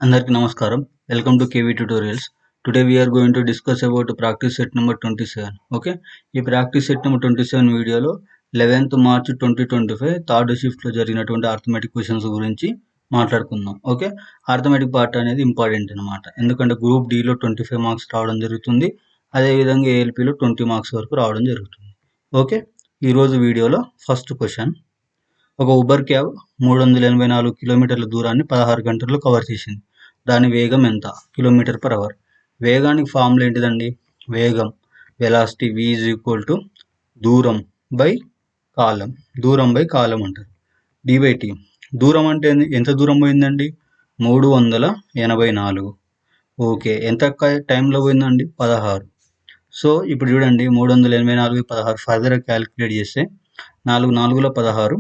అందరికీ నమస్కారం. Welcome to KV tutorials. Today we are going to discuss about practice set number 27. Okay, ఈ practice set number 27 వీడియోలో 11th March 2025 third షిఫ్ట్లో జరిగినటువంటి arithmetic questions గురించి మాట్లాడుకుందాం. ఓకే, ఆర్థమెటిక్ పార్ట్ అనేది ఇంపార్టెంట్ అనమాట, ఎందుకంటే గ్రూప్ డిలో 25 మార్క్స్ రావడం జరుగుతుంది, అదేవిధంగా ఏఎల్పిలో 20 మార్క్స్ వరకు రావడం జరుగుతుంది. ఓకే, ఈరోజు వీడియోలో ఫస్ట్ క్వశ్చన్. ఒక ఉబర్ క్యాబ్ 384 కిలోమీటర్ల దూరాన్ని 16 గంటల్లో కవర్ చేసింది. దాని వేగం ఎంత? km/h. వేగానికి ఫార్ములా ఏంటిదండి? వేగం velocity v is equal to దూరం బై కాలం. దూరం బై కాలం అంటారు. d/t. దూరం అంటే ఎంత దూరం పోయిందండి? 384. ఓకే, ఎంత టైంలో పోయిందండి? 16. సో ఇప్పుడు చూడండి, 384 16 ఫర్దర్గా క్యాలిక్యులేట్ చేస్తే 4 4లో 16,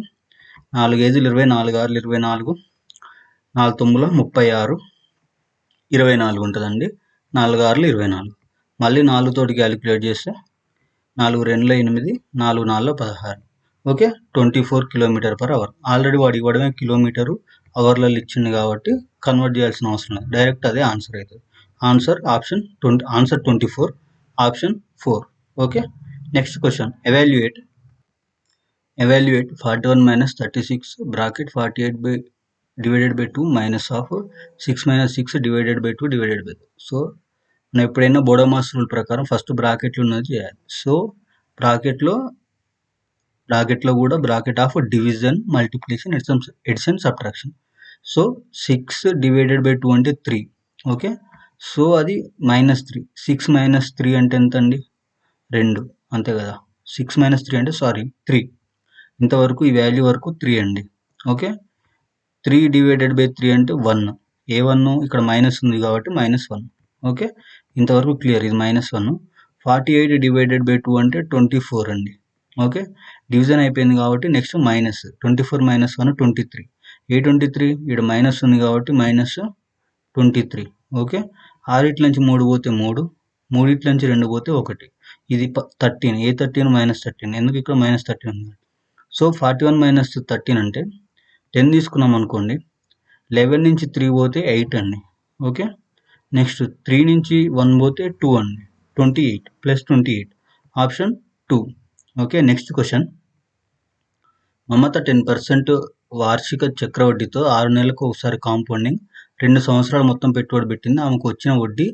4 5 20, 4 6 24, 4 9 36, 24 ఉంటుందండి. 4 6 24. మళ్ళీ 4 తోటి క్యాలిక్యులేట్ చేస్తే 4 2 8, 4 4 16. Okay, 24 km/h. ఆల్రెడీ వాడు ఇవ్వడమే కిలోమీటరు అవర్లలో ఇచ్చింది కాబట్టి కన్వర్ట్ చేయాల్సిన అవసరం లేదు, డైరెక్ట్ అదే ఆన్సర్ అవుతుంది. Answer option 24, option 4. Okay, next question. Evaluate 41 minus 36 bracket 48 divided by 2 minus of 6 minus 6 divided by 2 divided by 2. So మనం ఎప్పుడైనా బోడోమాస్ రూల్ ప్రకారం ఫస్ట్ బ్రాకెట్లో ఉన్నది చేయాలి. సో బ్రాకెట్లో కూడా bracket of division, multiplication, addition, subtraction. So 6 divided by 2 అంటే 3. Okay, so అది -3. 6 - 3 అంటే ఎంత అండి? 2, అంతే కదా. 6 - 3 అంటే 3. ఇంతవరకు ఈ వాల్యూ వరకు 3 అండి. ఓకే, 3 divided by 3 అంటే 1. ఏ 1? ఇక్కడ మైనస్ ఉంది కాబట్టి -1. ఓకే, ఇంతవరకు క్లియర్. ఇది -1. 48 divided by 2 అంటే 24 అండి. ఓకే, డివిజన్ అయిపోయింది కాబట్టి నెక్స్ట్ మైనస్. 24 - 1 23. ఏ 23? ఇక్కడ మైనస్ ఉంది కాబట్టి -23. ఓకే, 6 నుంచి 3 పోతే 3, 3 నుంచి 2 పోతే 1. ఇది 13. ఏ 13? -13. ఎందుకు ఇక్కడ -13 ఉంది? సో 41 - 13 అంటే 10 తీసుకున్నాం అనుకోండి. 11 నుంచి 3 పోతే 8 అండి. ఓకే, నెక్స్ట్ 3 నుంచి 1 పోతే 2 అండి. 28 + 28, option 2. Okay, next question. Mamata 10% వార్షిక చక్రవడ్డీతో 6 నెలలకు ఒకసారి కాంపౌండింగ్ 2 సంవత్సరాలు మొత్తం పెట్టుబడి పెట్టింది. ఆమెకు వచ్చిన వడ్డీ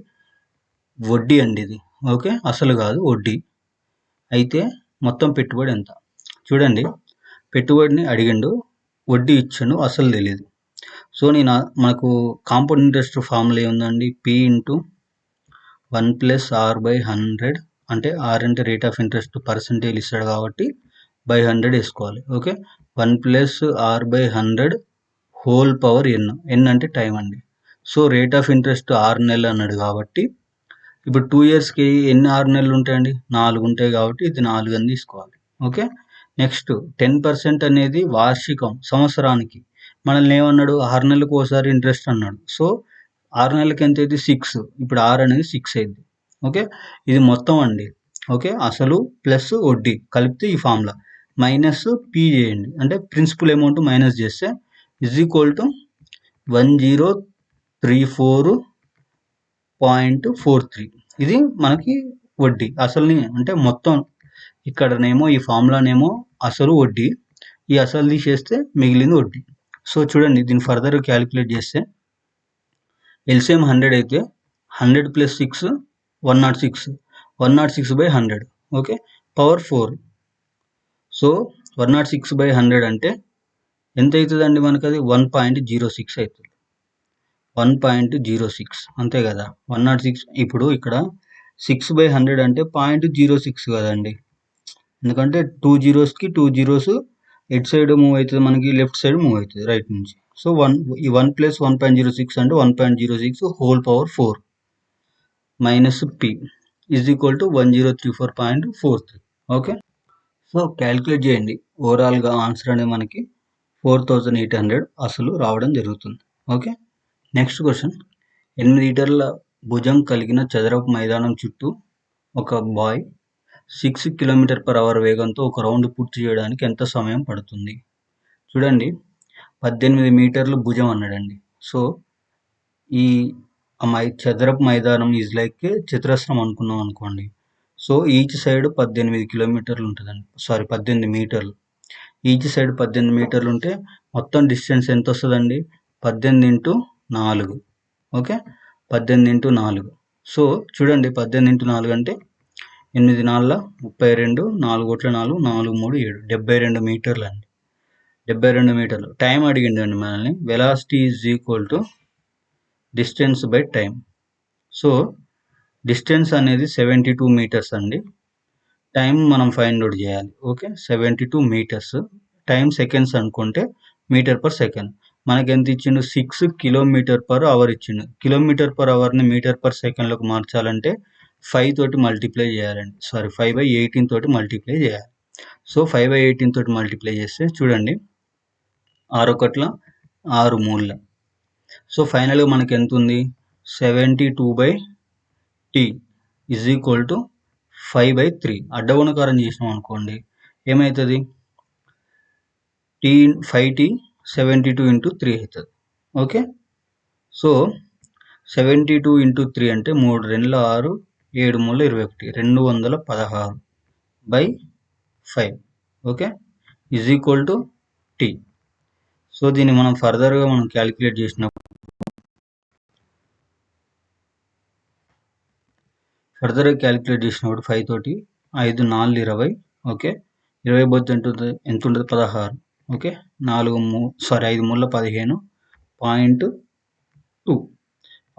అండి ఇది. ఓకే, అసలు కాదు, వడ్డీ. అయితే మొత్తం పెట్టుబడి ఎంత? చూడండి, పెట్టుబడిని అడిగిండు, వడ్డీ ఇచ్చిండు, అసలు తెలియదు. సో మనకు కాంపౌండ్ ఇంట్రెస్ట్ ఫార్ములా ఏముందండి? P × 1 + R/100. అంటే R అంటే రేట్ ఆఫ్ ఇంట్రెస్ట్ పర్సంటేజ్ ఇస్తాడు కాబట్టి /100 వేసుకోవాలి. Okay, 1 + R/100 whole power n. n అంటే టైం అండి. సో రేట్ ఆఫ్ ఇంట్రెస్ట్ 6 నెలలు అన్నాడు కాబట్టి ఇప్పుడు 2 ఇయర్స్కి ఎన్ని 6 నెలలు ఉంటాయండి? 4 ఉంటాయి కాబట్టి ఇది 4 అని తీసుకోవాలి. ఓకే, నెక్స్ట్ 10% అనేది వార్షికం, సంవత్సరానికి. మనల్ని ఏమన్నాడు? 6 నెలలకు ఒకసారి ఇంట్రెస్ట్ అన్నాడు. సో 6 నెలలకి ఎంత అయితే 6, ఇప్పుడు 6 అనేది 6 అయింది. ఓకే, ఇది మొత్తం అండి. ఓకే, అసలు ప్లస్ వడ్డీ కలిపితే ఈ ఫార్ములా మైనస్ పీ చేయండి, అంటే ప్రిన్సిపల్ అమౌంట్ మైనస్ చేస్తే = 1034.43. ఇది మనకి వడ్డీ. అసలుని అంటే మొత్తం ఇక్కడనేమో ఈ ఫార్ములానేమో అసలు వడ్డీ, ఈ అసలు తీసేస్తే మిగిలింది వడ్డీ. సో చూడండి, దీన్ని ఫర్దర్ క్యాలిక్యులేట్ చేస్తే ఎల్సిఎం 100 అయితే 100 + 6 106. 106/100. Okay, power 4. సో 106/100 అంటే ఎంత అవుతుందండి? మనకు అది 1.06 అవుతుంది. 1.06 అంతే కదా. 106. ఇప్పుడు ఇక్కడ 6/100 అంటే 0.06 కదండి, ఎందుకంటే 2 జీరోస్కి 2 జీరోస్ ఎట్ సైడ్ మూవ్ అవుతుంది, మనకి లెఫ్ట్ సైడ్ మూవ్ అవుతుంది రైట్ నుంచి. సో 1 + 1.06 అంటే 1.06 whole power 4 minus P = 1034.43. Okay, so calculate చేయండి. ఓవరాల్గా ఆన్సర్ అనేది మనకి 4800 అసలు రావడం జరుగుతుంది. Okay, next question. 8 మీటర్ల భుజం కలిగిన చదరపు మైదానం చుట్టూ ఒక బాయ్ 6 km/h వేగంతో ఒక రౌండ్ పూర్తి చేయడానికి ఎంత సమయం పడుతుంది? చూడండి, 18 మీటర్లు భుజం అన్నాడండి. సో ఈ చదరపు మైదానం ఈజ్ లైక్ చతురస్రం అనుకున్నాం అనుకోండి. సో ఈచ్ సైడ్ 18 కిలోమీటర్లు ఉంటుందండి, సారీ 18 మీటర్లు. ఈచ్ సైడ్ 18 మీటర్లు ఉంటే మొత్తం డిస్టెన్స్ ఎంత వస్తుందండి? 18 ఇంటూ 4. Okay, 18 into 4. సో చూడండి, 18 ఇంటూ 4 అంటే 8 4 32, 4 1 4, 4 3 7, 72 మీటర్లు అండి. 72 మీటర్లు. టైం అడిగిండండి మనల్ని. Velocity is equal to distance by time. So distance అనేది 72 మీటర్స్ అండి. టైం మనం ఫైండ్ అవుట్ చేయాలి. Okay, 72 metres. టైం సెకండ్స్ అనుకుంటే మీటర్ పర్ సెకండ్. మనకి ఎంత ఇచ్చిండు? 6 కిలోమీటర్ పర్ అవర్ ఇచ్చిండు. కిలోమీటర్ పర్ అవర్ని మీటర్ పర్ సెకండ్లోకి మార్చాలంటే 5 తోటి మల్టిప్లై చేయాలండి. సారీ, 5/18 తోటి మల్టిప్లై చేయాలి. సో 5/18 తోటి మల్టిప్లై చేస్తే చూడండి, 6 1 6 3. సో ఫైనల్గా మనకి ఎంత ఉంది? 72/t is equal to 5/3. అడ్డగుణకారం చేసినాం అనుకోండి, ఏమవుతుంది? 5t 72 ఇంటూ 3 అవుతుంది. ఓకే, సో 72 ఇంటూ 3 అంటే 3 2 6, 7 3 21, 216/5. Okay, is equal to t. So దీన్ని మనం ఫర్దర్గా మనం క్యాలిక్యులేట్ చేసినప్పుడు 5 తోటి 5 4 20. ఓకే, 20 పోతే ఎంత ఉంటుంది? 16. Okay, 5 3 15. 0.2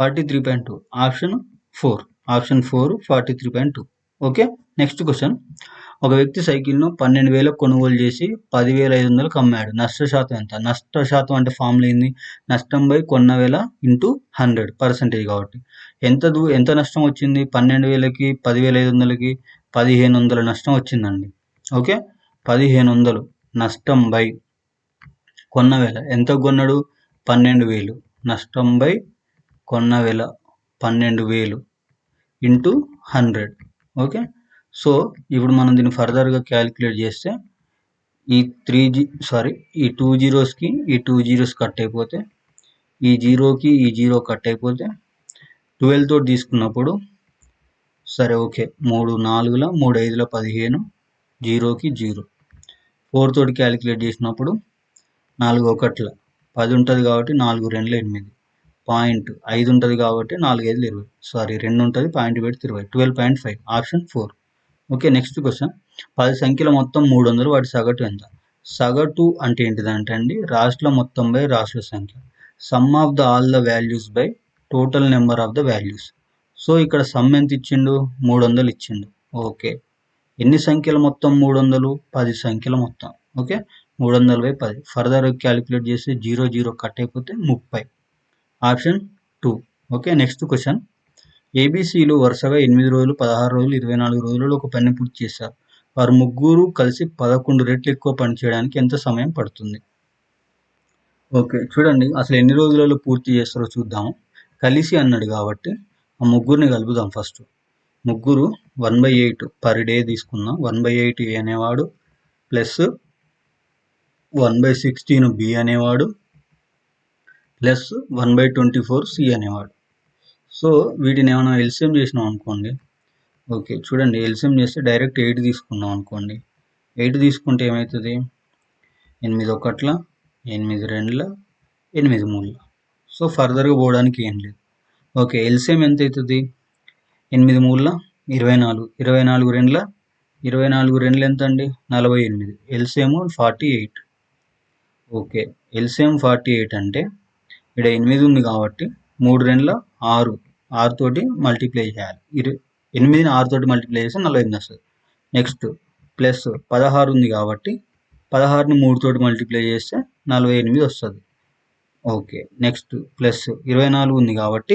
43.2. Option 4 43.2. Okay, next question. ఒక వ్యక్తి సైకిల్ను 12,000 కొనుగోలు చేసి 10,500కు అమ్మాడు. నష్టశాతం ఎంత? నష్టశాతం అంటే ఫార్ములా ఏంది? నష్టం బై కొన్న వేల ఇంటూ 100% కాబట్టి. ఎంత నష్టం వచ్చింది? 12,000కి 10,500కి 1,500 నష్టం వచ్చిందండి. ఓకే, 1,500 నష్టం బై కొన్న వేల. ఎంత కొన్నాడు? 12,000. నష్టం బై కొన్న వేల 12,000 ఇంటూ 100. ఓకే, సో ఇప్పుడు మనం దీన్ని ఫర్దర్గా క్యాలిక్యులేట్ చేస్తే ఈ 2 జీరోస్కి ఈ 2 జీరోస్ కట్ అయిపోతే, ఈ జీరోకి ఈ జీరో కట్ అయిపోతే 12 తోటి తీసుకున్నప్పుడు, సరే ఓకే, 3 4 3 5 15, జీరోకి 0. 4 తోటి క్యాలిక్యులేట్ చేసినప్పుడు 4 1 10 ఉంటుంది కాబట్టి 4 2 8. 5 ఉంటుంది కాబట్టి 4 5 20. సారీ, 2 ఉంటుంది, పాయింట్ పెడితే 20. 12.5. ఆప్షన్ 4. Okay, next question. 10 సంఖ్యల మొత్తం 300, వాటి సగటు ఎంత? సగటు అంటే ఏంటిదంటే అండి, రాశుల మొత్తం బై రాశుల సంఖ్య. Some of the all the values by total number of the values. So ఇక్కడ సమ్ ఎంత ఇచ్చిండు? 300 ఇచ్చిండు. ఓకే, ఎన్ని సంఖ్యల మొత్తం 300? 10 సంఖ్యల మొత్తం. ఓకే, 300/10. ఫర్దర్ క్యాలిక్యులేట్ చేస్తే 0 0 కట్ అయిపోతే 30. ఆప్షన్ 2. Okay, next question. ఏబీసీలు వరుసగా 8 రోజులు, 16 రోజులు, 24 రోజులలో ఒక పని పూర్తి చేశారు. వారు ముగ్గురు కలిసి 11 రెట్లు ఎక్కువ పని చేయడానికి ఎంత సమయం పడుతుంది? ఓకే, చూడండి, అసలు ఎన్ని రోజులలో పూర్తి చేస్తారో చూద్దాము. కలిసి అన్నాడు కాబట్టి ఆ ముగ్గురిని కలుపుదాం. ఫస్ట్ ముగ్గురు 1/8 పర్ డే తీసుకుందాం. 1/8 ఏ అనేవాడు ప్లస్ 1/16 బి అనేవాడు ప్లస్ 1/24 సి అనేవాడు. సో వీటిని ఏమైనా ఎల్సిఎం చేసినాం అనుకోండి. ఓకే, చూడండి, ఎల్సిఎం చేస్తే డైరెక్ట్ 8 తీసుకున్నాం అనుకోండి. 8 తీసుకుంటే ఏమవుతుంది? 8 1 8 2 8 3. సో ఫర్దర్గా పోవడానికి ఏం లేదు. ఓకే, ఎల్సిఎం ఎంత అవుతుంది? 8 3 24, 24 2 24 2 ఎంత అండి? 48. ఎల్సిఎం 48. ఓకే, ఎల్సిఎం 48 అంటే ఇక్కడ 8 ఉంది కాబట్టి 3 2 6, 6 తోటి మల్టిప్లై చేయాలి. 8ని 6 తోటి మల్టిప్లై చేస్తే 48 వస్తుంది. నెక్స్ట్ ప్లస్ 16 ఉంది కాబట్టి 16ని 3 తోటి మల్టిప్లై చేస్తే 48 వస్తుంది. ఓకే, నెక్స్ట్ ప్లస్ 24 ఉంది కాబట్టి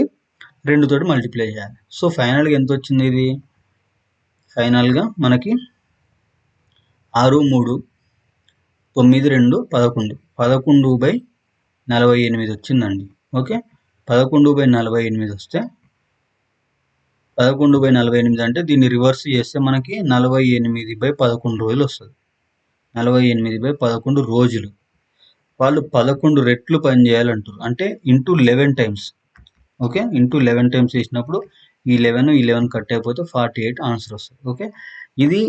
2 తోటి మల్టిప్లై చేయాలి. సో ఫైనల్గా ఎంత వచ్చింది? ఇది ఫైనల్గా మనకి 6 3 9 2 11 11/48 వచ్చిందండి. ఓకే, 11/48 వస్తే 11/48 అంటే దీన్ని రివర్స్ చేస్తే మనకి 48/11 రోజులు వస్తుంది. 48/11 రోజులు. వాళ్ళు 11 రెట్లు పని చేయాలంటారు, అంటే into 11 times. Okay, into 11 times చేసినప్పుడు ఈ 11 కట్ అయిపోతే 48 ఆన్సర్ వస్తుంది. ఓకే, ఇది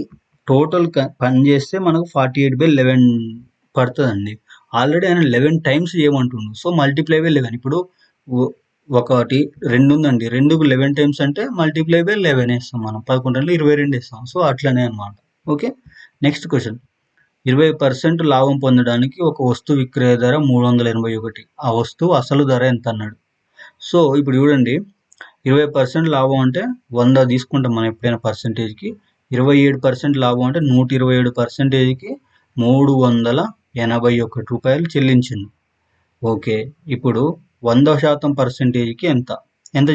టోటల్ పని చేస్తే మనకు 48/11 పడుతుందండి. ఆల్రెడీ ఆయన 11 టైమ్స్ చేయమంటుండు, సో మల్టిప్లై బై 11. ఇప్పుడు ఒకటి 2 ఉందండి, 2కు 11 టైమ్స్ అంటే మల్టిప్లై బై 11 వేస్తాం మనం, 11 22 వేస్తాం. సో అట్లనే అనమాట. Okay, next question. 20% లాభం పొందడానికి ఒక వస్తువు విక్రయ ధర 381, ఆ వస్తువు అసలు ధర ఎంత అన్నాడు. సో ఇప్పుడు చూడండి, 20% లాభం అంటే 100 తీసుకుంటాం మనం ఎప్పుడైనా పర్సెంటేజ్కి. 27% లాభం అంటే 127%కి 381 రూపాయలు చెల్లించింది. ఓకే, ఇప్పుడు 100% పర్సెంటేజ్కి ఎంత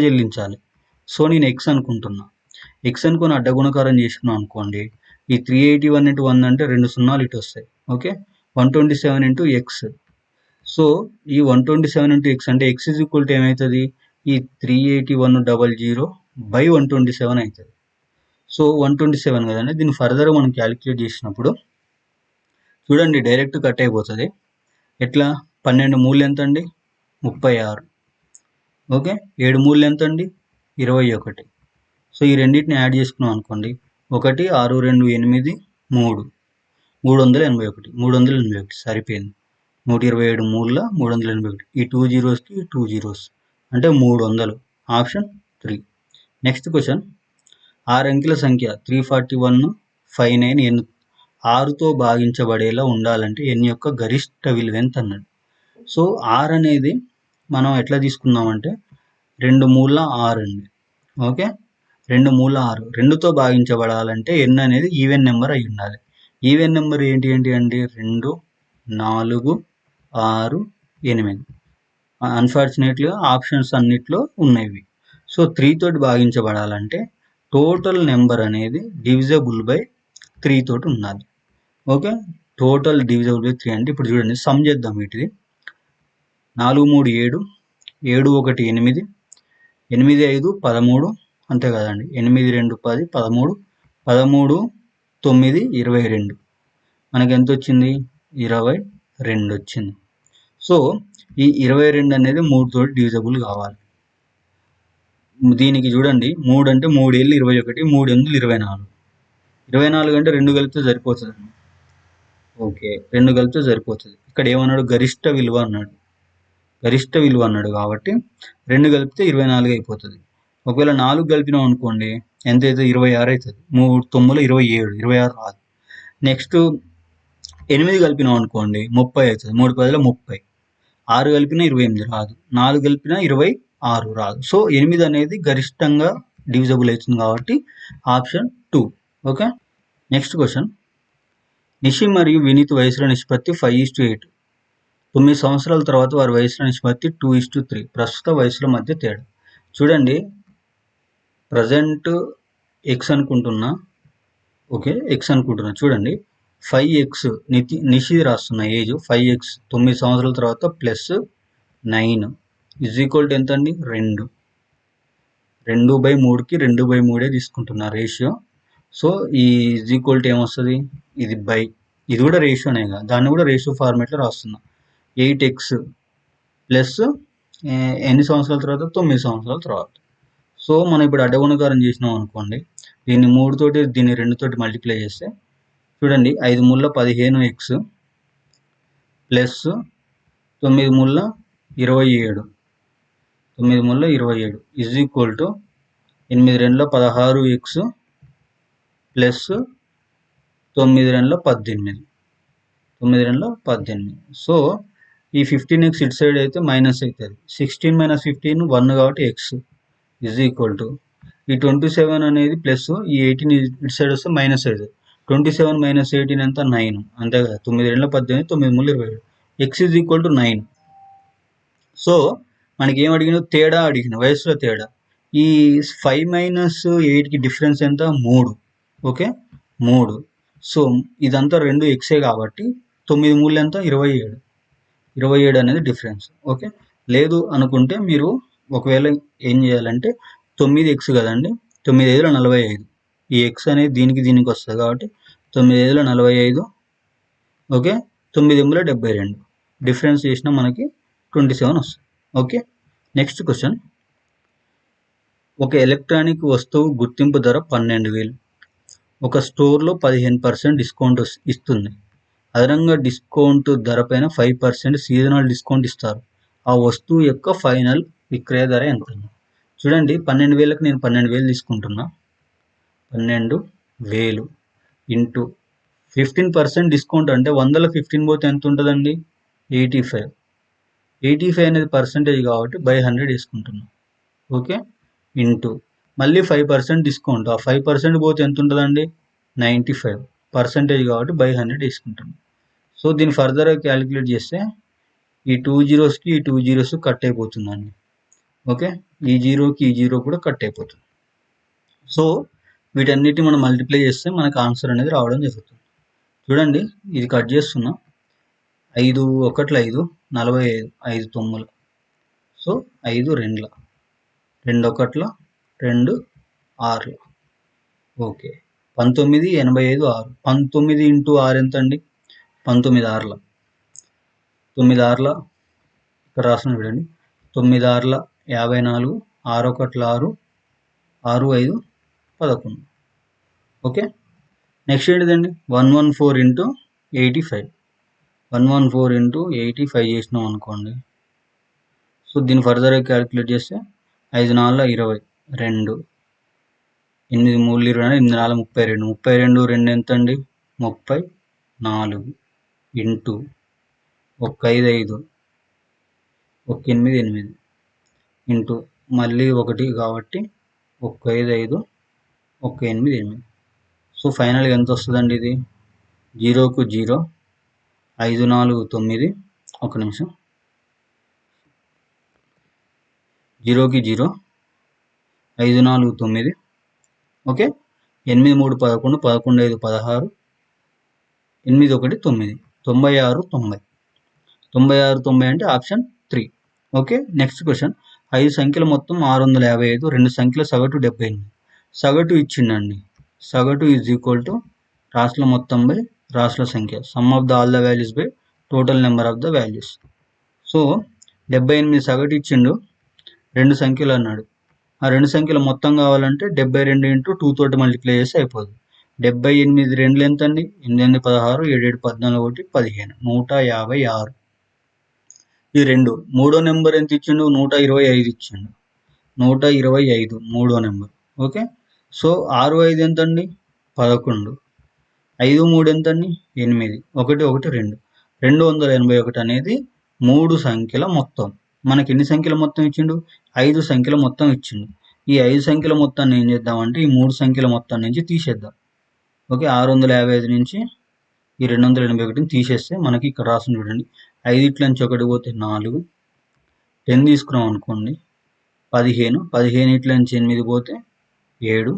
చెల్లించాలి? సో నేను ఎక్స్ అనుకుంటున్నా. ఎక్స్ అనుకుని అడ్డగుణకారం చేసుకున్నాం అనుకోండి, ఈ 381 × 100 అంటే 2 సున్నాలు ఇటు వస్తాయి. Okay, 127 × X. సో ఈ 127 × ఎక్స్ అంటే ఎక్స్ ఈజ్ ఈక్వల్ టు ఏమవుతుంది, ఈ 381/127 అవుతుంది. సో 127 కదండి, దీన్ని ఫర్దర్ మనం క్యాలిక్యులేట్ చేసినప్పుడు చూడండి డైరెక్ట్ కట్ అయిపోతుంది. ఎట్లా? 12 మూలు ఎంత అండి? 36. ఓకే, 7 మూలు ఎంత అండి? 21. సో ఈ రెండింటిని యాడ్ చేసుకున్నాం అనుకోండి, 1 6 2 8 3 381. 381 సరిపోయింది. 127 మూల 381. ఈ 2 జీరోస్కి 2 జీరోస్ అంటే 300. ఆప్షన్ 3. Next question. 6 అంకెల సంఖ్య 34159 n 6తో భాగించబడేలా ఉండాలంటే n యొక్క గరిష్ట విలువ ఎంత అన్నాడు. సో r అనేది మనం ఎట్లా తీసుకుందామంటే 2 మూల 6 అండి. ఓకే, 2 మూల 6 2తో భాగించబడాలంటే n అనేది ఈవెన్ నెంబర్ అయి ఉండాలి. ఈవెన్ నెంబర్ ఏంటి అండి? 2 4 6 8. అన్ఫార్చునేట్లీగా ఆప్షన్స్ అన్నిట్లో ఉన్నాయి. సో 3 తోటి భాగించబడాలంటే టోటల్ నెంబర్ అనేది డివిజబుల్ బై 3 తోటి ఉండాలి. ఓకే, టోటల్ డివిజబుల్ బై 3 అంటే ఇప్పుడు చూడండి సమ్ చేద్దాం వీటిది. 4 3 7, 7 1 8, 8 5 13, అంతే కదండి. 8 2 10, 13, 13 9 22. మనకి ఎంత వచ్చింది? 22 వచ్చింది. సో ఈ 22 అనేది 3 తోటి డివిజబుల్ కావాలి. దీనికి చూడండి 3 అంటే 3 ఏళ్ళు 21, 3 8 24. 24 అంటే 2 కలిపితే సరిపోతుంది. ఓకే, 2 కలిపితే సరిపోతుంది. ఇక్కడ ఏమన్నాడు? గరిష్ట విలువ అన్నాడు. గరిష్ట విలువ అన్నాడు కాబట్టి 2 కలిపితే 24 అయిపోతుంది. ఒకవేళ 4 కలిపినాం అనుకోండి ఎంత అవుతుంది? 26 అవుతుంది. 3 9 27, 26 రాదు. నెక్స్ట్ 8 కలిపినాం అనుకోండి 30 అవుతుంది. 3 10 30. 6 కలిపినా 28 రాదు. 4 కలిపినా 26 రాదు. సో 8 అనేది గరిష్టంగా డివిజబుల్ అవుతుంది కాబట్టి option 2. Okay, next question. Nishi మరియు వినీత్ వయసుల నిష్పత్తి 5:8. 9 సంవత్సరాల తర్వాత వారి వయసుల నిష్పత్తి 2:3. ప్రస్తుత వయసుల మధ్య తేడా. చూడండి ప్రజెంట్ ఎక్స్ అనుకుంటున్నా. ఓకే, ఎక్స్ అనుకుంటున్నా. చూడండి 5x నిషి రాస్తున్న ఏజ్ 5x 9 సంవత్సరాల తర్వాత ప్లస్ 9 ఈజ్ ఈక్వల్ టు ఎంత అండి? 2. 2/3కి 2/3 తీసుకుంటున్నా రేషియో. సో ఈ ఈజ్ ఈక్వల్ టు ఏమొస్తుంది? ఇది బై ఇది కూడా రేషియోనే కదా, దాన్ని కూడా రేషియో ఫార్మేట్లో రాస్తున్నా. 8x ప్లస్ ఎన్ని సంవత్సరాల తర్వాత? 9 సంవత్సరాల తర్వాత. సో మనం ఇప్పుడు అడ్డగుణకారం చేసినాం అనుకోండి, దీన్ని 3 తోటి దీన్ని 2 తోటి మల్టిప్లై చేస్తే చూడండి 5 మూల 15x ప్లస్ 9 మూల 27, 9 మూల 27 is equal to 8 2 16x plus 9 2 18, 9 2 18. So ఈ 15x ఇటు సైడ్ అయితే మైనస్ అవుతుంది. 16 - 15 1 కాబట్టి x ఈజ్ ఈక్వల్ టు ఈ 27 అనేది ప్లస్ ఈ 18 ఇటు సైడ్ వస్తే మైనస్ అవుతుంది. 27 - 18 ఎంత? 9. అంతే కదా. 9 2 18, 9 3 27. X is equal to 9. So మనకి ఏం అడిగిన? తేడా అడిగిన, వయసులో తేడా. ఈ 5 - 8కి డిఫరెన్స్ ఎంత? 3. ఓకే, 3. సో ఇదంతా 2 ఎక్సే కాబట్టి 9 3 ఎంత? 27. 27 అనేది డిఫరెన్స్. ఓకే, లేదు అనుకుంటే మీరు ఒకవేళ ఏం చేయాలంటే 9x కదండి, 9 5 45. ఈ ఎక్స్ అనేది దీనికి వస్తుంది కాబట్టి 9 5 45. ఓకే, 9 8 72. డిఫరెన్స్ చేసినా మనకి 27 వస్తుంది. Okay, next question. ఒక ఎలక్ట్రానిక్ వస్తువు గుర్తింపు ధర 12,000. ఒక స్టోర్లో 15% డిస్కౌంట్ ఇస్తుంది. అదనంగా డిస్కౌంట్ ధరపైన 5% సీజనల్ డిస్కౌంట్ ఇస్తారు. ఆ వస్తువు యొక్క ఫైనల్ విక్రయ ధర ఎంత? చూడండి, 12,000కి నేను 12,000 తీసుకుంటున్నా. 12,000 ఇంటూ 15% డిస్కౌంట్ అంటే 100లో 15 పోతే ఎంత ఉంటుందండి? 85. 85 అనేది పర్సెంటేజ్ కాబట్టి బై 100 వేసుకుంటున్నాం. ఓకే, ఇంటూ మళ్ళీ 5% డిస్కౌంట్. ఆ 5% పోతే ఎంత ఉంటుందండి? 95. పర్సెంటేజ్ కాబట్టి బై 100 వేసుకుంటున్నాం. సో దీన్ని ఫర్దర్గా క్యాలిక్యులేట్ చేస్తే ఈ 2 జీరోస్కి ఈ 2 జీరోస్ కట్ అయిపోతుందండి. ఓకే, ఈ జీరోకి ఈ జీరో కూడా కట్ అయిపోతుంది. సో వీటన్నిటిని మనం మల్టిప్లై చేస్తే మనకు ఆన్సర్ అనేది రావడం జరుగుతుంది. చూడండి, ఇది కట్ చేస్తున్నా. 5 1 5, 45, 5 9. సో 5 2, 2 1, 2 6. ఓకే, 19 85 6. 19 ఇంటూ 6 ఎంత అండి? 19 6. 9 6 ఇక్కడ రాసిన చూడండి. 9 6 54, 6 1 6, 6 5 11. ఓకే, నెక్స్ట్ ఏంటిదండి? 114 ఇంటూ 85. 114 ఇంటూ 85 చేసినాం అనుకోండి. సో దీన్ని ఫర్దర్గా క్యాలిక్యులేట్ చేస్తే 5 4 20, 2, 8 3 20, 8 4 32. 32 2 ఎంత అండి? 34 ఇంటూ 1 5 5, 1 8 8 ఇంటూ మళ్ళీ 1 కాబట్టి 1 5 5, 1 8 8. సో ఫైనల్గా ఎంత వస్తుందండి? ఇది 0కు 0, 5 4 9. ఒక నిమిషం. 0కి 0, 5 4 9. ఓకే, 8 3 11, 11 5 16, 8 1 9. 96 90. 96 90 అంటే ఆప్షన్ 3. Okay, next question. 5 సంఖ్యల మొత్తం 655, 2 సంఖ్యల సగటు 78. సగటు ఇచ్చిండండి. సగటు ఈజ్ ఈక్వల్ టు రాసుల మొత్తం బై రాసుల సంఖ్య, some of the all the values by total number of the values. So 78 సగటు ఇచ్చిండు, 2 సంఖ్యలు అన్నాడు. ఆ 2 సంఖ్యల మొత్తం కావాలంటే 72 ఇంటూ 2 తోటి మల్టిప్లై చేస్తే అయిపోతుంది. 78 2 ఎంత అండి? 8 16, 7 7 14, 1 15, 156. ఈ 2. మూడో నెంబర్ ఎంత ఇచ్చిండు? 125 ఇచ్చిండు. 125 మూడో నెంబర్. ఓకే, సో 6 5 ఎంత అండి? 11. 5 3 ఎంత అండి? 8. 1 1 2. 281 అనేది 3 సంఖ్యల మొత్తం. మనకి ఎన్ని సంఖ్యల మొత్తం ఇచ్చిండు? 5 సంఖ్యల మొత్తం ఇచ్చిండు. ఈ 5 సంఖ్యల మొత్తాన్ని ఏం చేద్దామంటే ఈ 3 సంఖ్యల మొత్తం నుంచి తీసేద్దాం. ఓకే, 655 నుంచి ఈ 281ని తీసేస్తే మనకి ఇక్కడ రాసిన చూడండి. 5 ఇట్ల నుంచి 1 పోతే 4, 10 తీసుకున్నాం అనుకోండి 15, 15 ఇట్ల నుంచి 8 పోతే 7,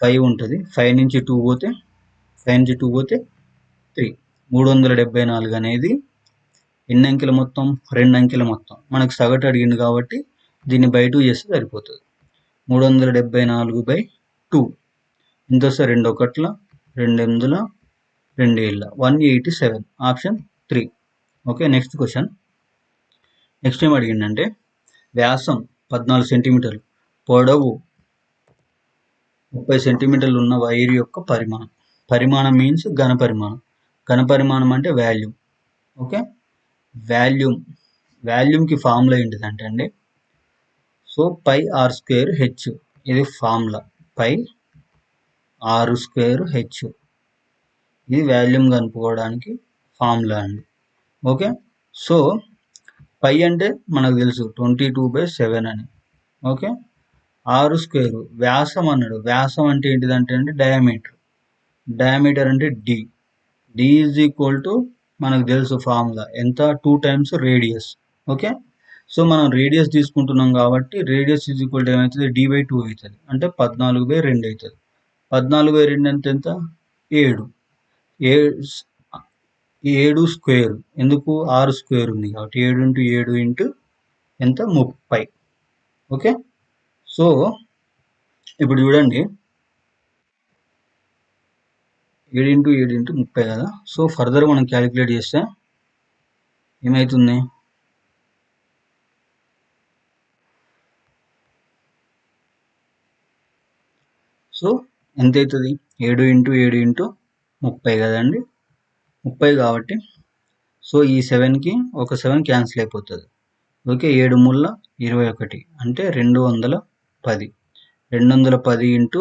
5 ఉంటుంది. 5 నుంచి 2 పోతే 3. 374 అనేది ఎన్ని అంకెల మొత్తం? 2 అంకెల మొత్తం. మనకు సగటు అడిగింది కాబట్టి దీన్ని బై 2 చేస్తే సరిపోతుంది. 374/2 ఎంత వస్తే 2 1, 2 8, 2 7, 187. Option 3. Okay, next question. Next ఏం అడిగిందంటే వ్యాసం 14 సెంటీమీటర్లు, పొడవు 30 సెంటీమీటర్లు ఉన్న వైర్ యొక్క పరిమాణం. పరిమాణం మీన్స్ ఘన పరిమాణం. ఘన పరిమాణం అంటే వాల్యూమ్. ఓకే, వాల్యూమ్కి ఫార్ములా ఏంటిదంటే అండి, so pi r square h. ఇది formula. Pi r square h, ఇది వాల్యూమ్ కనుక్కోవడానికి ఫార్ములా అండి. ఓకే, సో పై అంటే మనకు తెలుసు 22/7 అని. ఓకే, ఆరు స్క్వేర్ వ్యాసం అన్నాడు. వ్యాసం అంటే ఏంటిదంటే అండి డయామీటర్. డయామీటర్ అంటే D. D is equal to మనకు తెలుసు ఫార్ములా ఎంత? 2 టైమ్స్ రేడియస్. ఓకే, సో మనం రేడియస్ తీసుకుంటున్నాం కాబట్టి రేడియస్ ఈజ్ ఈక్వల్ టు ఏమవుతుంది? d/2 అవుతుంది. అంటే 14/2 అవుతుంది. 14/2 అంటే ఎంత? 7. 7 స్క్వేర్. ఎందుకు? 6 స్క్వేర్ ఉంది కాబట్టి 7 × 7 ఇంటూ ఎంత? 30. ఓకే, సో ఇప్పుడు చూడండి 7 × 7 × 30 కదా. సో ఫర్దర్ మనం క్యాలిక్యులేట్ చేస్తే ఏమవుతుంది? సో ఎంత అవుతుంది? 7 ఇంటూ 7 ఇంటూ 30 కదండి, 30 కాబట్టి సో ఈ 7కి ఒక 7 క్యాన్సిల్ అయిపోతుంది. ఓకే, 7 ముళ్ళ 21 అంటే 210. 210 ఇంటూ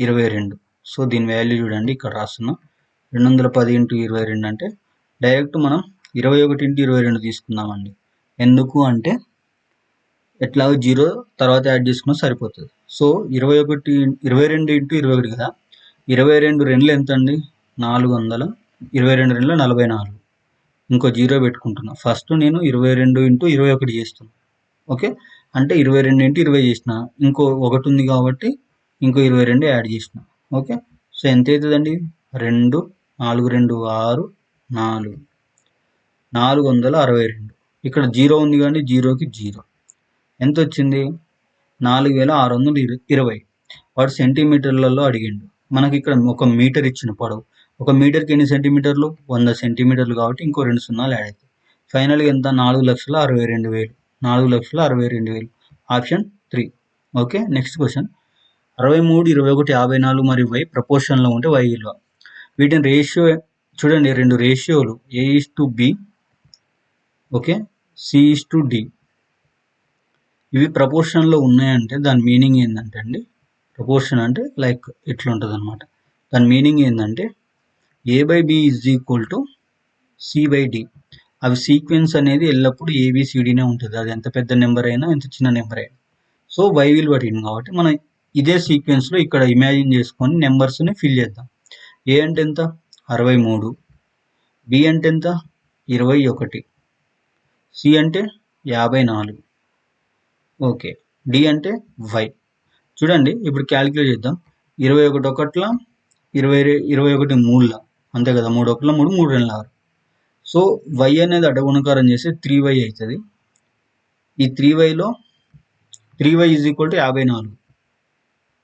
22. సో దీని వాల్యూ చూడండి, ఇక్కడ రాస్తున్నా. 210 ఇంటూ 22 అంటే డైరెక్ట్ మనం 21 ఇంటూ 22 తీసుకుందామండి. ఎందుకు అంటే ఎట్లాగో 0 తర్వాత యాడ్ చేసుకున్నా సరిపోతుంది. సో 22 ఇంటూ 21 కదా, 22 రెండ్లు ఎంత అండి? 400. 22 రెండ్ల 44. ఇంకో 0 పెట్టుకుంటున్నా. ఫస్ట్ నేను 22 ఇంటూ 21 చేస్తున్నా. ఓకే, అంటే 22 ఇంటూ 20 చేసిన, ఇంకో 1 ఉంది కాబట్టి ఇంకో 22 యాడ్ చేసిన. ఓకే, సో ఎంత అవుతుందండి? 2, 4, 2, 6, 4, 462. ఇక్కడ 0 ఉంది కానీ 0కి 0. ఎంత వచ్చింది? 4620. వాడు సెంటీమీటర్లలో అడిగిండు. మనకి ఇక్కడ ఒక మీటర్ ఇచ్చిన పొడవు. ఒక మీటర్కి ఎన్ని సెంటీమీటర్లు? 100 సెంటీమీటర్లు కాబట్టి ఇంకో 2 సున్నాలు యాడ్ అవుతాయి. ఫైనల్గా ఎంత? 4,62,000. 4,62,000. ఆప్షన్ 3. Okay, next question. 63, 21, 54 మరియు y ప్రపోర్షన్లో ఉంటే y విలువ. వీటిని రేషియో చూడండి, 2 రేషియోలు A:B, ఓకే, C:D. ఇవి ప్రపోర్షన్లో ఉన్నాయంటే దాని మీనింగ్ ఏంటంటే అండి, ప్రపోర్షన్ అంటే లైక్ ఇట్లా ఉంటుంది అనమాట. దాని మీనింగ్ ఏంటంటే A/B is equal to C/D. అవి సీక్వెన్స్ అనేది ఎల్లప్పుడూ ABCDనే ఉంటుంది, అది ఎంత పెద్ద నెంబర్ అయినా ఎంత చిన్న నెంబర్ అయినా. సో y విలువ అడిగింది కాబట్టి మనం ఇదే సీక్వెన్స్లో ఇక్కడ ఇమాజిన్ చేసుకొని నెంబర్స్ని ఫిల్ చేద్దాం. A అంటే ఎంత? 63. B అంటే ఎంత? 21. C అంటే 54. ఓకే, D అంటే y. చూడండి, ఇప్పుడు క్యాలిక్యులేట్ చేద్దాం. 21 ఒకట్ల 21 మూడుల, అంతే కదా, 3 ఒకట్ల 3, 3 2 6. సో y అనేది అడ్డగుణకారం చేస్తే 3y అవుతుంది. ఈ 3yలో 3y is equal to 54.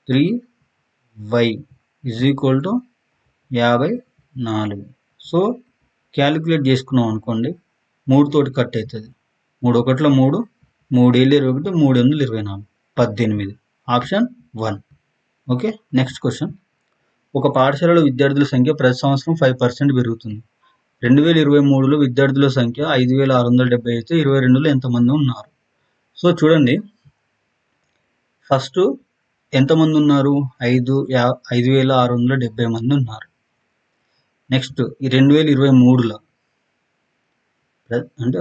3y is equal to 54. So calculate చేసుకున్నాం అనుకోండి, 3 తోటి కట్ అవుతుంది. 3 ఒకట్ల 3, 3 ఏళ్ళు 21, 3 8 24, 18. ఆప్షన్ 1. Okay, next question. ఒక పాఠశాలలో విద్యార్థుల సంఖ్య ప్రతి సంవత్సరం 5% పెరుగుతుంది. 2023లో విద్యార్థుల సంఖ్య 5,670 అయితే 22లో ఎంతమంది ఉన్నారు? సో చూడండి, ఫస్ట్ ఎంతమంది ఉన్నారు? 5,670 మంది ఉన్నారు. నెక్స్ట్ 2023లో అంటే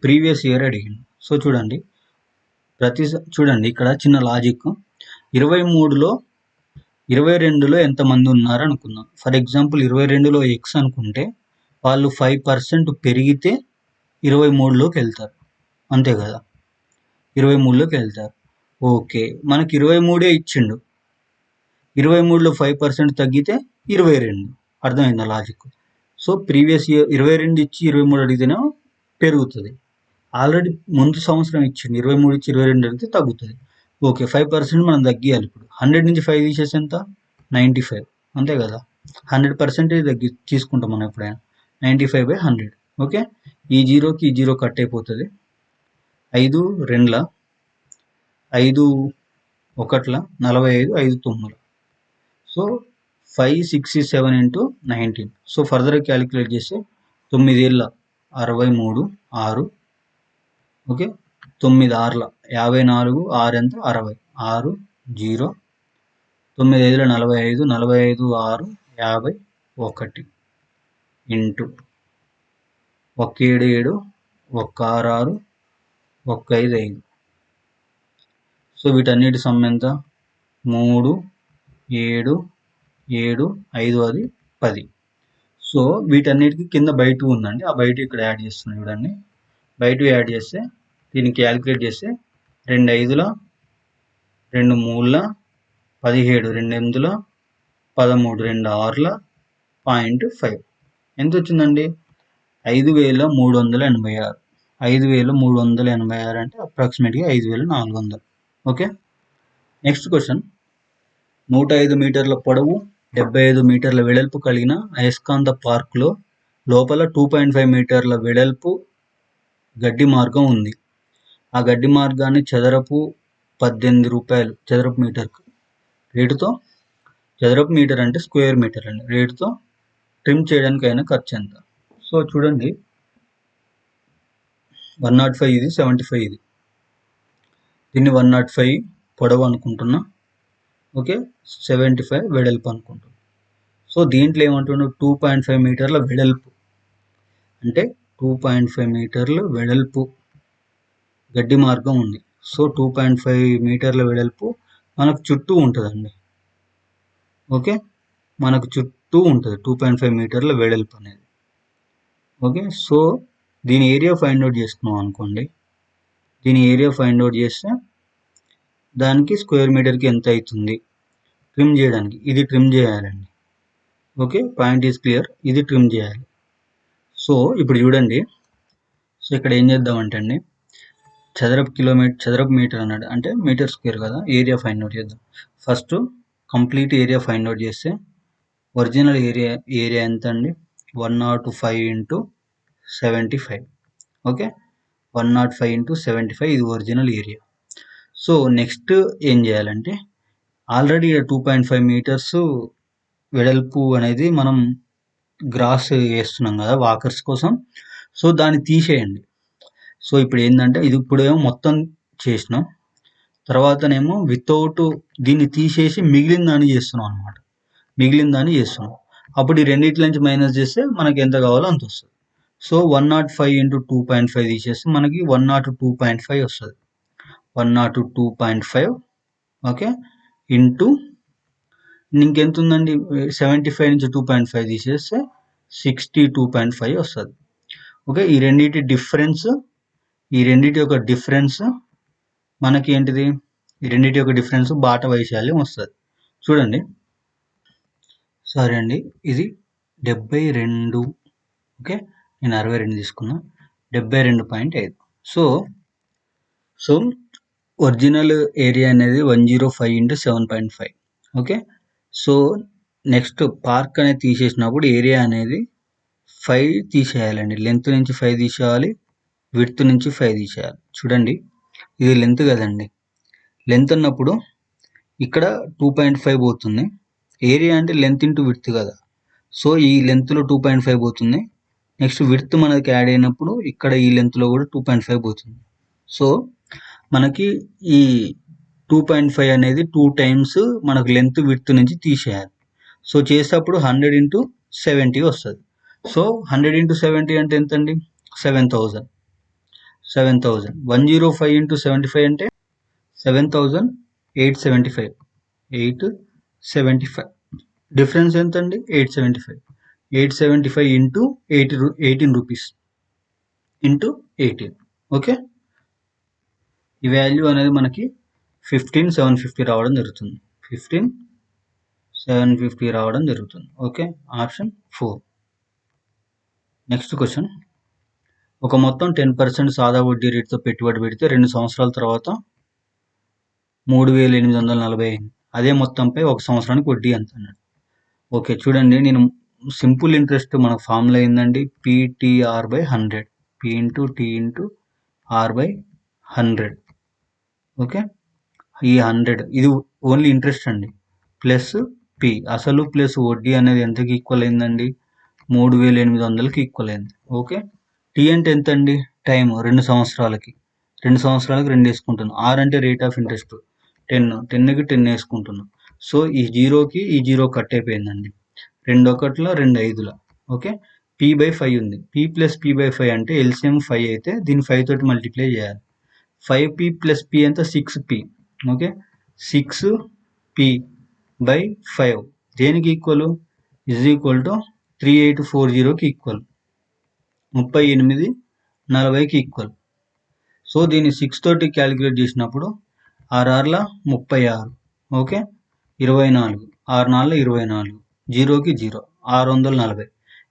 ప్రీవియస్ ఇయర్ అడిగింది. సో చూడండి, చూడండి ఇక్కడ చిన్న లాజిక్. 23లో 22లో ఎంతమంది ఉన్నారు అనుకుందాం. ఫర్ ఎగ్జాంపుల్ 22లో x అనుకుంటే వాళ్ళు 5% పెరిగితే 23లోకి వెళ్తారు, అంతే కదా, 23లోకి వెళ్తారు. ఓకే, మనకి 23 ఇచ్చిండు. 23లో 5% తగ్గితే 22. అర్థమైందా లాజిక్? సో ప్రీవియస్ ఇయర్ 22 ఇచ్చి 23 అడిగితేనే పెరుగుతుంది. ఆల్రెడీ ముందు సంవత్సరం ఇచ్చిండు, 23 ఇచ్చి 22 అడిగితే తగ్గుతుంది. ఓకే, 5% మనం తగ్గియాలి. ఇప్పుడు 100 నుంచి 5 తీసేసి ఎంత? 95, అంతే కదా. 100% తీసుకుంటాం మనం ఎప్పుడైనా. 95/100. ఓకే, ఈ 0కి ఈ 0 కట్ అయిపోతుంది. 5 రెండ్ల 5 ఒకట్ల 45, 5 9. So 5, 6, 7 into 19. సో ఫర్దర్గా క్యాలిక్యులేట్ చేస్తే 9 ఏళ్ళ 63, 6. ఓకే, 9 6ల 54, 6 ఎంత? 60, 6, 0. 9 5ల 45, 45, 6, 51 ఇంటూ 1 7 7, 1 6 6, 1 5 5. సో వీటన్నిటి సమ్ ఎంత? 3, 7, 7, 5 అది 10. సో వీటన్నిటికి కింద బై 2 ఉందండి, ఆ బై 2 ఇక్కడ యాడ్ చేస్తున్నాం. చూడండి, బై 2 యాడ్ చేస్తే దీన్ని క్యాలిక్యులేట్ చేస్తే 2 5ల 2 3ల 17, 2 8ల 13, 2 6ల 0.5. ఎంత వచ్చిందండి? 5,386. 5,386 అంటే అప్రాక్సిమేట్గా 5,400. Okay, next question. 105 మీటర్ల పొడవు 75 మీటర్ల వెడల్పు కలిగిన అయస్కాంత పార్కులో లోపల 2.5 మీటర్ల వెడల్పు గడ్డి మార్గం ఉంది. ఆ గడ్డి మార్గాన్ని చదరపు 18 రూపాయలు చదరపు మీటర్కు రేటుతో చదరపు మీటర్ అంటే స్క్వేర్ మీటర్ అండి. రేటుతో ట్రిమ్ చేయడానికి అయిన ఖర్చు ఎంత. సో చూడండి 105 ఇది, 75 ఇది. దీన్ని 105 పొడవు అనుకుంటున్నా, ఓకే, 75 వెడల్పు అనుకుంటున్నా. సో దీంట్లో ఏమంటున్నా 2.5 మీటర్ల వెడల్పు అంటే 2.5 మీటర్లు వెడల్పు గడ్డి మార్గం ఉంది. సో 2.5 మీటర్ల వెడల్పు మనకు చుట్టూ ఉంటుందండి. ఓకే, మనకు చుట్టూ ఉంటుంది 2.5 మీటర్ల వెడల్పు అనేది. ఓకే, సో దీని ఏరియా ఫైండ్ అవుట్ చేసుకున్నాం అనుకోండి. దీని ఏరియా ఫైండ్ అవుట్ చేస్తే దానికి స్క్వేర్ మీటర్కి ఎంత అవుతుంది ట్రిమ్ చేయడానికి. ఇది ట్రిమ్ చేయాలండి. Okay, point is clear. ఇది ట్రిమ్ చేయాలి. సో ఇప్పుడు చూడండి, సో ఇక్కడ ఏం చేద్దామంటే అండి, చదరపు మీటర్ అన్నాడు అంటే మీటర్ స్క్వేర్ కదా, ఏరియా ఫైండ్ అవుట్ చేద్దాం. First complete area find out చేస్తే ఒరిజినల్ ఏరియా ఎంత అండి, 105 ఇంటూ 75. ఓకే, 105 ఇంటూ 75 ఇది ఒరిజినల్ ఏరియా. సో నెక్స్ట్ ఏం చేయాలంటే, ఆల్రెడీ 2.5 మీటర్స్ వెడల్పు అనేది మనం గ్రాస్ వేస్తున్నాం కదా వాకర్స్ కోసం. సో దాన్ని తీసేయండి. సో ఇప్పుడు ఏంటంటే ఇది ఇప్పుడేమో మొత్తం చేసినాం, తర్వాతనేమో వితౌట్ దీన్ని తీసేసి మిగిలిన దాన్ని చేస్తున్నాం అనమాట. మిగిలిన దాన్ని చేస్తున్నాం. అప్పుడు ఈ రెండింటి నుంచి మైనస్ చేస్తే మనకి ఎంత కావాలో అంత వస్తుంది. సో 105 ఇంటూ 2.5 తీసేస్తే మనకి 102.5 వస్తుంది. 102.5 ఓకే ఇంటూ ఇంకెంత ఉందండి, 75 నుంచి 2.5 తీసేస్తే 62.5 వస్తుంది. ఓకే, ఈ రెండింటి యొక్క డిఫరెన్స్ మనకి ఏంటిది, ఈ రెండింటి యొక్క డిఫరెన్స్ బాట వైశాల్యం వస్తుంది. చూడండి, సారీ అండి, ఇది 72. ఓకే, నేను 62 తీసుకున్నా, 72.5. సో ఒరిజినల్ ఏరియా అనేది 105 into 7.5. Okay, so next park అనేది తీసేసినప్పుడు ఏరియా అనేది 5 తీసేయాలండి. లెంత్ నుంచి 5 తీసేయాలి, విడ్త్ నుంచి 5 తీసేయాలి. చూడండి, ఇది లెంత్ కదండి. లెంత్ అన్నప్పుడు ఇక్కడ 2.5 పోతుంది. ఏరియా అంటే లెంత్ ఇంటూ విడ్త్ కదా. సో ఈ లెంత్లో 2.5 పోతుంది. నెక్స్ట్ విడ్త్ మనకి యాడ్ అయినప్పుడు ఇక్కడ ఈ లెంత్లో కూడా 2.5 పోతుంది. సో మనకి ఈ 2.5 అనేది 2 టైమ్స్ మనకు లెంత్ విడ్త్ నుంచి తీసేయాలి. సో చేసేటప్పుడు 100 ఇంటూ 70 వస్తుంది. సో 100 ఇంటూ 70 అంటే ఎంత అండి, 7000. 105 ఇంటూ 75 అంటే 7875. 875 డిఫరెన్స్ ఎంత అండి, 875. 875 ఇంటూ 18 రూపీస్ ఇంటూ 18. ఓకే, ఈ వాల్యూ అనేది మనకి 15,750 రావడం జరుగుతుంది. 15,750 రావడం జరుగుతుంది. Okay, option 4. నెక్స్ట్ క్వశ్చన్, ఒక మొత్తం 10% సాదా వడ్డీ రేటుతో పెట్టుబడి పెడితే 2 సంవత్సరాల తర్వాత 3,840 అయింది. అదే మొత్తంపై 1 సంవత్సరానికి వడ్డీ ఎంత అన్నాడు. ఓకే, చూడండి, నేను సింపుల్ ఇంట్రెస్ట్ మన ఫార్ములా ఏందండి, PTR/100. P into T into R/100. Okay, ఈ 100 ఇది ఓన్లీ ఇంట్రెస్ట్ అండి, ప్లస్ P అసలు ప్లస్ వడ్డీ అనేది ఎంతకి ఈక్వల్ అయిందండి, 3,800కి ఈక్వల్ అయింది. ఓకే, T అంటే ఎంత అండి, టైం 2 సంవత్సరాలకి. 2 సంవత్సరాలకి 2 వేసుకుంటున్నాం. R అంటే రేట్ ఆఫ్ ఇంట్రెస్ట్ 10కి 10 వేసుకుంటున్నాం. సో ఈ జీరోకి ఈ జీరో కట్ అయిపోయిందండి. 2 ఒకటిలో 2 ఐదుల. ఓకే, P/5 ఉంది. P ప్లస్ P/5 అంటే LCM 5 అయితే దీన్ని 5 తోటి మల్టిప్లై చేయాలి. 5P ప్లస్ P ఎంత, 6P. ఓకే, 6P/5 దేనికి ఈక్వల్, ఇజ్ ఈక్వల్ టు 3840కి ఈక్వల్, 3840కి ఈక్వల్. సో దీన్ని 6 తోటి క్యాలిక్యులేట్ చేసినప్పుడు 6 36. ఓకే, 24. 6 24, జీరోకి జీరో, 640.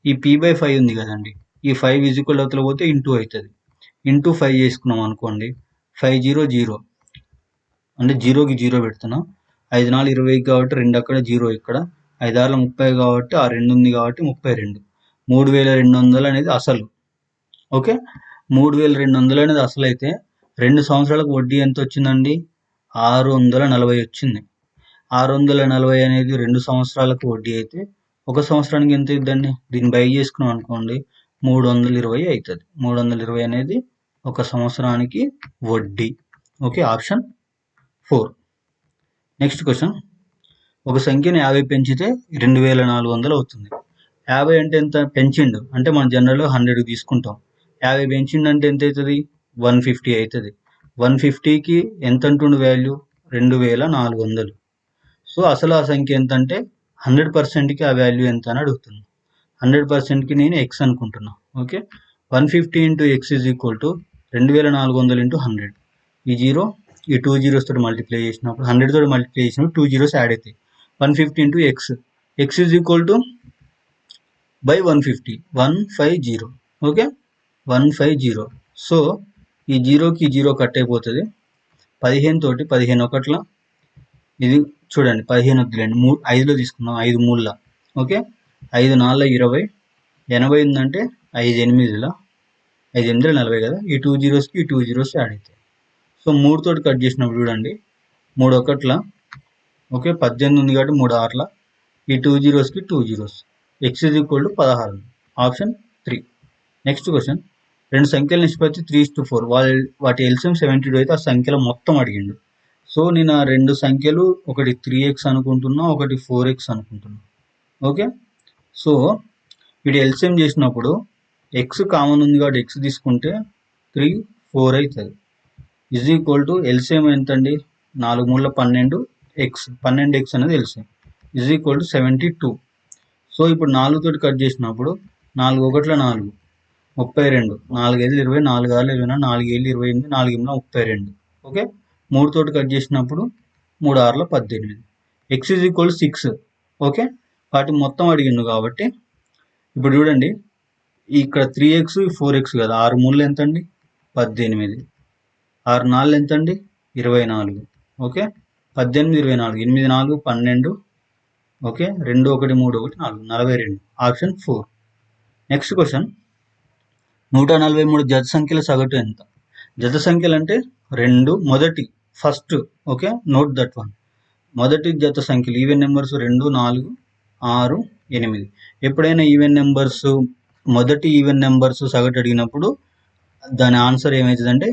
ఈ P/5 ఉంది కదండి, ఈ 5 ఈజ్ ఈక్వల్ అవతల పోతే ఇంటూ అవుతుంది. ఇంటూ 5 చేసుకున్నాం అనుకోండి, 500 అంటే జీరోకి జీరో పెడుతున్నాం. 5 4 20 కాబట్టి 2 అక్కడ, జీరో ఇక్కడ. 5 6 30 కాబట్టి ఆ 2 ఉంది కాబట్టి 32. 3,200 అనేది అసలు. ఓకే, 3,200 అనేది అసలు అయితే 2 సంవత్సరాలకు వడ్డీ ఎంత వచ్చిందండి, 640 వచ్చింది. 640 అనేది 2 సంవత్సరాలకు వడ్డీ అయితే 1 సంవత్సరానికి ఎంత అవుతుందండి? దీన్ని బై చేసుకున్నాం అనుకోండి 320 అవుతుంది. 320 అనేది 1 సంవత్సరానికి వడ్డీ. Okay, option 4. నెక్స్ట్ క్వశ్చన్, ఒక సంఖ్యను 50 పెంచితే 2400 అవుతుంది. 50 అంటే ఎంత? పెంచిండు అంటే మనం జనరల్గా 100 తీసుకుంటాం. 50 పెంచిండు అంటే ఎంత అవుతుంది? 150 అవుతుంది. 150కి ఎంత అంటుండు వాల్యూ? 2400. సో అసలు ఆ సంఖ్య ఎంత అంటే 100%కి ఆ వాల్యూ ఎంత అని అడుగుతుంది. 100%కి నేను ఎక్స్ అనుకుంటున్నా. Okay, 150 into X is equal to 2400 into 100. ఈ 0 ఈ 2 zeros తోటి మల్టిప్లై చేసినప్పుడు 100 తోటి మల్టిప్లై చేసినప్పుడు 2 zeros యాడ్ అవుతాయి. 150 into X, X is equal to buy 150, 150. Okay, 150. So ఈ 0కి 0 కట్ అయిపోతుంది. 15 తోటి 15 ఒకట్ల, ఇది చూడండి 15 వద్దులేండి, 5లో తీసుకుందాం, 5 3ల. ఓకే, 5 4 20, 80 ఉందంటే 5 8ల, 5 8 40 కదా. ఈ 2 zeros కి ఈ 2 zeros యాడ్ అవుతాయి. సో 3 తోటి కట్ చేసినప్పుడు చూడండి 3 ఒకట్ల, ఓకే 18 ఉంది కాబట్టి 3 6ల, ఈ 2 zeros కి 2 zeros, X is equal to 16. Option 3. Next question, రెండు సంఖ్యల నిష్పత్తి 3:4, వాటి ఎల్సిఎం 72 అయితే ఆ సంఖ్యల మొత్తం అడిగిండు. సో నేను ఆ రెండు సంఖ్యలు ఒకటి 3x అనుకుంటున్నా, ఒకటి 4x అనుకుంటున్నా. ఓకే, సో వీటి ఎల్సిఎం చేసినప్పుడు ఎక్స్ కామన్ ఉంది కాబట్టి ఎక్స్ తీసుకుంటే 3 4 అవుతుంది. ఈజ్ ఈక్వల్ టు ఎల్సిఎం ఎంత అండి? 4 3 12 ఎక్స్, 12x అనేది LCM is equal to 72. So ఇప్పుడు 4 తోటి కట్ చేసినప్పుడు 4 ఒకట్ల 4, 32, 4 5 20, 4 6 24, 4 7 28, 4 8 32. ఓకే, 3 తోటి కట్ చేసినప్పుడు 3 6 18. X is equal 6. ఓకే, వాటి మొత్తం అడిగిండు కాబట్టి ఇప్పుడు చూడండి ఇక్కడ 3x 4x కదా, 6 3 ఎంత అండి? 18, 6 4 ఎంత అండి? 24. Okay, 18 24, 8 4 12. Okay, 2 1 3 1 4, 42. Option 4. Next question, 143 జత సంఖ్యల సగటు ఎంత? జత సంఖ్యలు అంటే మొదటి first. Okay, note that one. మొదటి జత సంఖ్యలు ఈవెన్ నెంబర్స్ 2 4 6 8. ఎప్పుడైనా ఈవెన్ నెంబర్స్ మొదటి ఈవెన్ నెంబర్స్ సగటు అడిగినప్పుడు దాని ఆన్సర్ ఏమవుతుందంటే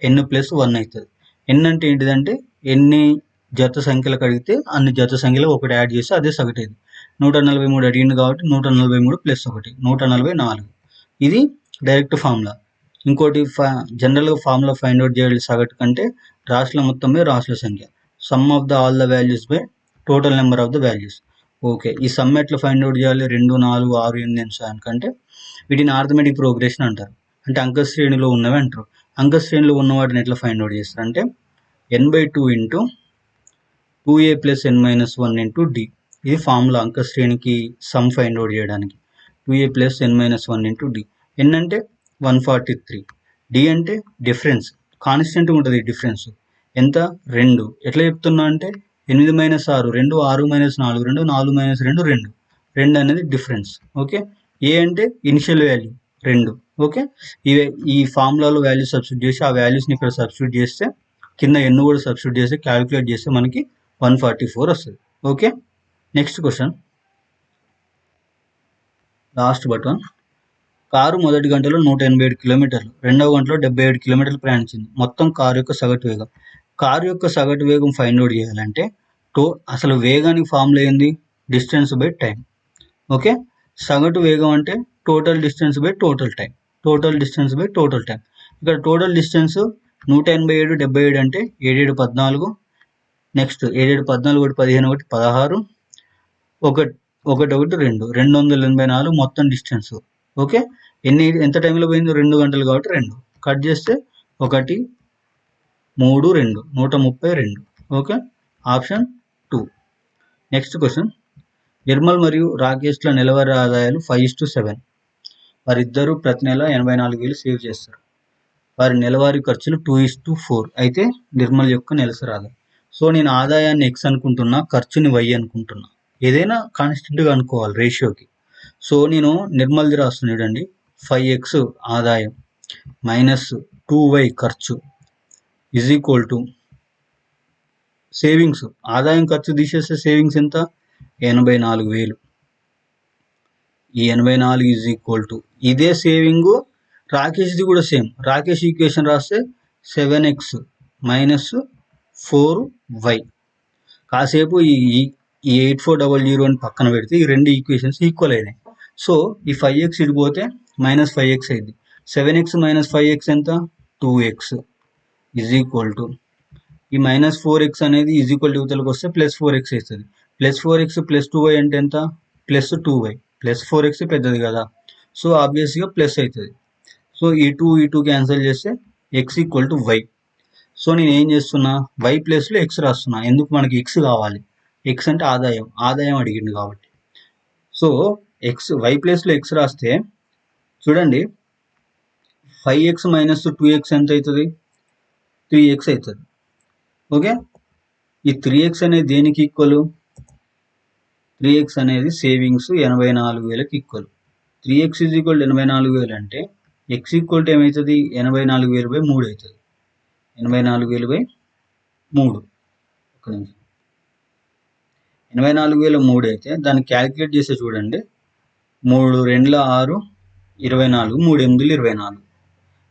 n+1 అవుతుంది. n అంటే ఏంటిదంటే ఎన్ని జత సంఖ్యలకు అడిగితే అన్ని జత సంఖ్యలు ఒకటి యాడ్ చేసి అదే సగటు అయింది. 143 అడిగింది కాబట్టి 143 + 1 144. ఇది డైరెక్ట్ ఫార్ములా. ఇంకోటి జనరల్గా ఫార్ములా ఫైండ్ అవుట్ చేయాలి సగటు కంటే రాశుల మొత్తమే రాశుల సంఖ్య, some of the all the values by total number of the values. Okay, ఈ సమ్ ఎట్లా ఫైండ్ అవుట్ చేయాలి? 2 4 6 8 కంటే వీటిని ఆర్థమెటిక్ ప్రోగ్రెషన్ అంటారు. అంటే అంక శ్రేణిలో ఉన్నవి అంటారు. అంక శ్రేణిలో ఉన్న వాటిని ఎట్లా ఫైండ్ అవుట్ చేస్తారు అంటే n/2 into 2a + n-1 into d. ఇది ఫార్ములా అంక శ్రేణికి సమ్ ఫైండ్ అవుట్ చేయడానికి. 2a + n-1 into d. n అంటే 143, d అంటే డిఫరెన్స్, కాన్స్టెంట్ ఉంటుంది డిఫరెన్స్ ఎంత? 2. ఎట్లా చెప్తున్నా అంటే 8 - 6 2, 6 - 4 2, 4 - 2 2, 2 అనేది డిఫరెన్స్. ఓకే, ఏ అంటే ఇనిషియల్ వాల్యూ 2. ఓకే, ఈ ఫార్ములాలో వాల్యూ సబ్స్టిట్యూట్ చేసి ఆ వాల్యూస్ని ఇక్కడ సబ్స్టిట్యూట్ చేస్తే కింద n కూడా సబ్స్టిట్యూట్ చేస్తే క్యాలిక్యులేట్ చేస్తే మనకి 144 వస్తుంది. Okay, next question, last but one. Car మొదటి గంటలో 187 కిలోమీటర్లు, రెండవ గంటలో 77 కిలోమీటర్లు ప్రయాణించింది. మొత్తం కారు యొక్క సగటు వేగం. కారు యొక్క సగటు వేగం ఫైండ్ అవుట్ చేయాలంటే అసలు వేగానికి ఫార్ములా ఏంది? Distance by time. ఓకే, సగటు వేగం అంటే total distance by total time. Total distance by total time. ఇక్కడ టోటల్ డిస్టెన్స్ 187 77 అంటే 7 7 14. నెక్స్ట్ 7 7 14 1 15 1 16 1 1 1 2 284 మొత్తం డిస్టెన్స్. ఓకే, ఎంత టైంలో పోయింది? 2 గంటలు కాబట్టి 2 కట్ చేస్తే 1 3 2 132. Okay, option 2. Next question, Nirmal మరియు రాకేష్ల నెలవారీ ఆదాయాలు 5:7. వారిద్దరూ ప్రతి నెల 84,000 సేవ్ చేస్తారు. వారి నెలవారీ ఖర్చులు 2:4. అయితే నిర్మల్ యొక్క నెలసరి ఆదాయం. సో నేను ఆదాయాన్ని x అనుకుంటున్నా, ఖర్చుని y అనుకుంటున్నా. ఏదైనా కాన్స్టెంట్గా అనుకోవాలి రేషియోకి. సో నేను నిర్మల్ది రాస్తున్నా చూడండి, 5x ఆదాయం - 2y ఖర్చు ఈజ్ ఈక్వల్ టు సేవింగ్స్, ఆదాయం ఖర్చు తీసేస్తే సేవింగ్స్ ఎంత? 84,000. ఈ 84 ఈజ్ ఈక్వల్ టు ఇదే సేవింగ్ రాకేష్ది కూడా సేమ్. రాకేష్ ఈక్వేషన్ రాస్తే 7x మైనస్ 4y. కాసేపు ఈ 8400 అని పక్కన పెడితే ఈ రెండు ఈక్వేషన్స్ ఈక్వల్ అయినాయి. సో ఈ 5x ఇటు పోతే మైనస్ 5x అయింది. 7x మైనస్ 5x ఎంత? 2x ఈజ్ ఈక్వల్ టు ఈ మైనస్ 4x అనేది ఈజ్ ఈక్వల్ యువతలకు వస్తే ప్లస్ 4x అవుతుంది. ప్లస్ 4x ప్లస్ 2y అంటే ఎంత? Plus 2y. ప్లస్ 4x పెద్దది కదా, సో ఆబ్వియస్గా ప్లస్ అవుతుంది. సో ఈ 2 క్యాన్సిల్ చేస్తే x equal to y. So నేను ఏం చేస్తున్నా, y ప్లేస్లో x రాస్తున్నా. ఎందుకు? మనకి x కావాలి. x అంటే ఆదాయం అడిగిండు కాబట్టి. సో y ప్లేస్లో x రాస్తే చూడండి, 5x మైనస్ 2x ఎంత అవుతుంది? 3x అవుతుంది. ఓకే, ఈ 3x అనేది దేనికి ఈక్వల్? 3x అనేది సేవింగ్స్ 84,000కి ఈక్వల్. 3x ఈజ్ ఈక్వల్ 84,000 అంటే x ఈక్వల్ టు ఏమవుతుంది? 84,000/3 అవుతుంది. 84,000/3. ఒక నిమిషం. 84,003 అయితే దాన్ని క్యాలిక్యులేట్ చేస్తే చూడండి, 3 2 6 24, 3 8 24,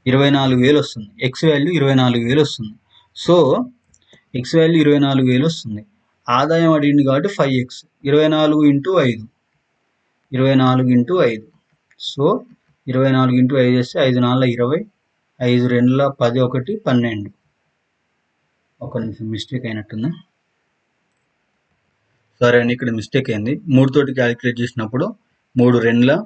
24,000 వస్తుంది. ఎక్స్ వాల్యూ 24,000 వస్తుంది. సో ఎక్స్ వాల్యూ 24,000 వస్తుంది. ఆదాయం అడిగింది కాబట్టి 5x. 24 × 5, 24 × 5. సో 24 × 5 చేస్తే 5 4 20, 5 2 10, 1 12. ఒక నిమిషం, మిస్టేక్ అయినట్టుంది. సరే అండి, ఇక్కడ మిస్టేక్ అయింది. 3 తోటి క్యాలిక్యులేట్ చేసినప్పుడు 3 2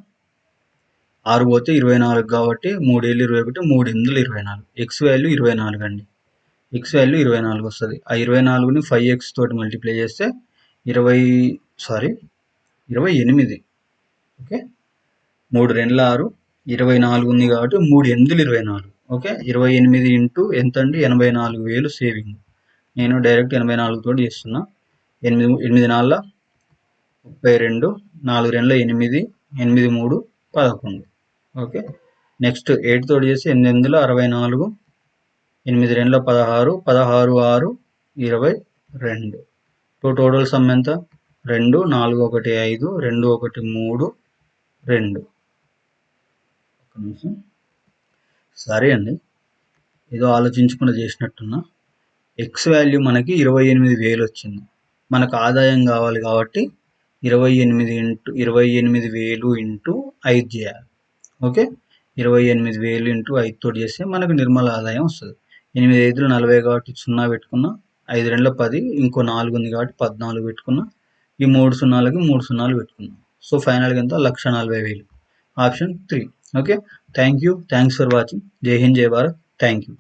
6 పోతే 24 కాబట్టి 3 7 21, 3 8 24. ఎక్స్ వాల్యూ 24 అండి. ఎక్స్ వాల్యూ 24 వస్తుంది. ఆ 24ని 5x తోటి మల్టిప్లై చేస్తే 28. ఓకే, 3 2 6, 24 ఉంది కాబట్టి 3 8 24. ఓకే, 28 ఇంటూ ఎంత అండి? 84,000 సేవింగ్. నేను డైరెక్ట్ 84 తోటి చేస్తున్నా. 8 4 32, 4 2 8, 8 3 11. ఓకే, నెక్స్ట్ 8 తోటి చేసి 8 8 64, 8 2 16, 16 6 22. టోటల్ సమ్ ఎంత? 2 4 1 5, 2 1 3 2. ఒక నిమిషం. సరే అండి, ఏదో ఆలోచించకుండా చేసినట్టున్నా. ఎక్స్ వాల్యూ మనకి 28,000 వచ్చింది. మనకు ఆదాయం కావాలి కాబట్టి 28,000 ఇంటూ 5 చేయాలి. ఓకే, 28,000 ఇంటూ 5 తోటి చేస్తే మనకు నిర్మల ఆదాయం వస్తుంది. 8 5 40 కాబట్టి 0 పెట్టుకున్నా. 5 2 10, ఇంకో 4 ఉంది కాబట్టి 14 పెట్టుకున్నా. ఈ 3 0కి 3 0 పెట్టుకున్నాం. సో ఫైనల్గా ఎంత? 1,40,000. Option 3. Okay, thanks for watching. జై హింద్, జై భారత్. Thank you.